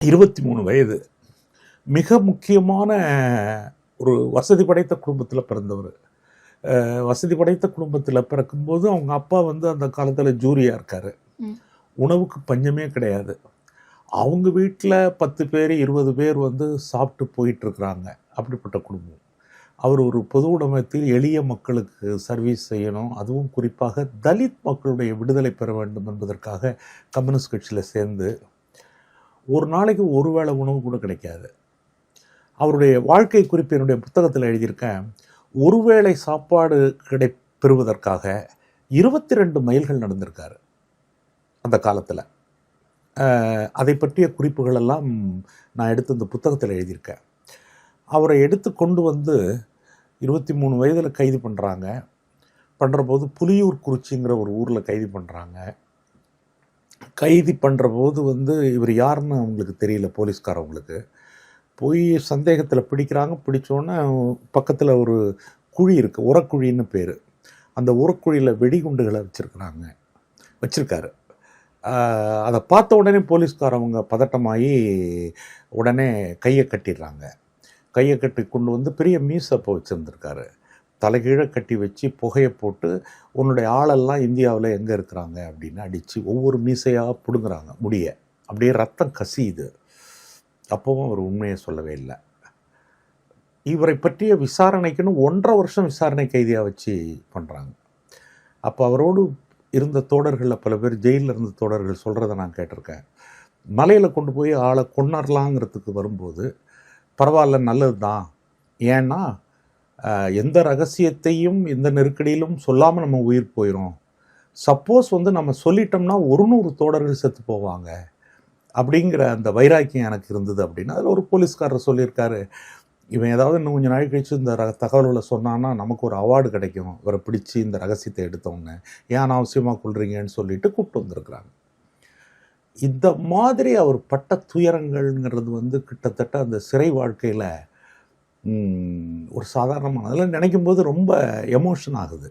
23 வயது. மிக முக்கியமான ஒரு வசதி படைத்த குடும்பத்தில் பிறந்தவர். வசதி படைத்த குடும்பத்தில் பிறக்கும்போது அவங்க அப்பா வந்து அந்த காலத்தில் ஜூரியாக இருக்கார். உணவுக்கு பஞ்சமே கிடையாது. அவங்க வீட்டில் 10 பேர் 20 பேர் வந்து சாப்பிட்டு போயிட்டுருக்குறாங்க. அப்படிப்பட்ட குடும்பம். அவர் ஒரு பொது உடைமைத்தில் எளிய மக்களுக்கு சர்வீஸ் செய்யணும், அதுவும் குறிப்பாக தலித் மக்களுடைய விடுதலை பெற வேண்டும் என்பதற்காக கம்யூனிஸ்ட் கட்சியில் சேர்ந்து ஒரு நாளைக்கு ஒரு வேளை உணவு கூட கிடைக்காது. அவருடைய வாழ்க்கை குறிப்பு என்னுடைய புத்தகத்தில் எழுதியிருக்கேன். ஒருவேளை சாப்பாடு பெறுவதற்காக 22 மைல்கள் நடந்திருக்காரு அந்த காலத்தில். அதை பற்றிய குறிப்புகள் எல்லாம் நான் எடுத்து இந்த புத்தகத்தில் எழுதியிருக்கேன். அவரை எடுத்து கொண்டு வந்து 23 வயதில் கைது பண்ணுறபோது புலியூர் குறிச்சிங்கிற ஒரு ஊரில் கைது பண்ணுறாங்க. கைது பண்ணுறபோது வந்து இவர் யாருன்னு அவங்களுக்கு தெரியல, போலீஸ்காரவங்களுக்கு. போய் சந்தேகத்தில் பிடிக்கிறாங்க. பிடிச்சோன்னே பக்கத்தில் ஒரு குழி இருக்குது, உரக்குழின்னு பேர். அந்த உரக்குழியில் வெடிகுண்டுகளை வச்சுருக்காரு. அதை பார்த்த உடனே போலீஸ்காரவங்க பதட்டமாகி உடனே கையை கட்டிடுறாங்க. கையை கட்டி கொண்டு வந்து பெரிய மீசப்போ வச்சுருந்துருக்காரு. தலைகீழ கட்டி வச்சு புகையை போட்டு உன்னுடைய ஆளெல்லாம் இந்தியாவில் எங்கே இருக்கிறாங்க அப்படின்னு அடித்து ஒவ்வொரு மீசையாக பிடுங்குறாங்க முடிய. அப்படியே ரத்தம் கசியுது. அப்போவும் அவர் உண்மையை சொல்லவே இல்லை. இவரை பற்றிய விசாரணைக்குன்னு 1.5 வருஷம் விசாரணை கைதியாக வச்சு பண்ணுறாங்க. அப்போ அவரோடு இருந்த தோழர்களில் பல பேர், ஜெயிலில் இருந்த தோழர்கள் சொல்கிறத நான் கேட்டிருக்கேன். மலையில் கொண்டு போய் ஆளை கொண்டாடலாங்கிறதுக்கு வரும்போது பரவாயில்ல, நல்லது தான். ஏன்னா எந்த ரகசியத்தையும் எந்த நெருக்கடியிலும் சொல்லாமல் நம்ம உயிர் போயிடும். சப்போஸ் வந்து நம்ம சொல்லிட்டோம்னா 100 தோழர்கள் செத்து போவாங்க அப்படிங்கிற அந்த வைராக்கியம் எனக்கு இருந்தது அப்படின்னு அதில் ஒரு போலீஸ்காரர் சொல்லியிருக்காரு. இவன் ஏதாவது இன்னும் கொஞ்சம் நாள் கழிச்சு இந்த தகவல்களை சொன்னான்னா நமக்கு ஒரு அவார்டு கிடைக்கும், இவரை பிடிச்சி இந்த ரகசியத்தை எடுத்தவங்க ஏன் அனாவசியமாக கொள்றீங்கன்னு சொல்லிட்டு கூப்பிட்டு வந்திருக்கிறாங்க. இந்த மாதிரி அவர் பட்ட துயரங்கள்ங்கிறது வந்து கிட்டத்தட்ட அந்த சிறை வாழ்க்கையில் ஒரு சாதாரணமான, அதெல்லாம் நினைக்கும் போது ரொம்ப எமோஷன் ஆகுது.